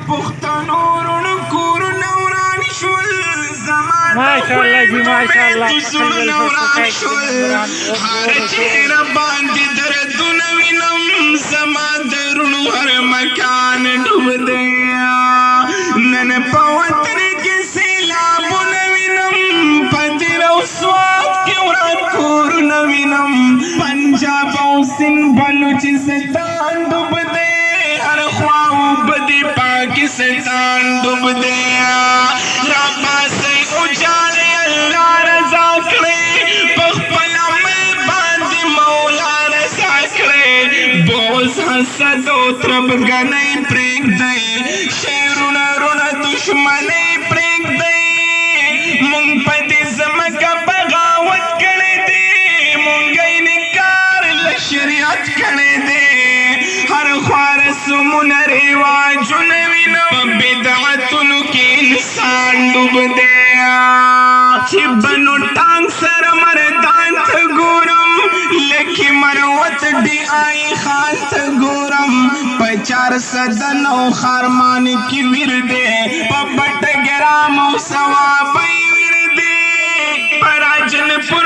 پښتنو رونو کورونه وران شول زما ماشاءالله جی ماشاءالله وران شول هر چیرې باندې دردونه وینم زما د رونو هر مکان ډوب دی نن په وطن کې سیلابونه وینم په دیر او سوات کې وران کورونه وینم پنجاب او سند بلوچستان ډوب دی هر خوا اوبه دي پاکستان ډوب دی راپاسئ اجاړې الله رضا کړئ په خپل عمل باندې مولا رضا کړئ بغض حسد او تربګنۍ پرېږدئ شعرونه رونه دشمنۍ پرېږدئ مونږ په دې ځمکه بغاوت کړی دی مونږ انکار له شریعت کړی دی هر خوا رسمونه رواجونه وینم په بدعتونو کې انسان ډوب دی چې بنو ټانګ سره مردان ته ګورم لکې مروت ډي آی خان ته ګورم په 409 خارمان کې ویر دی په بټ ګرام او ثواب ویر دی په راجنپور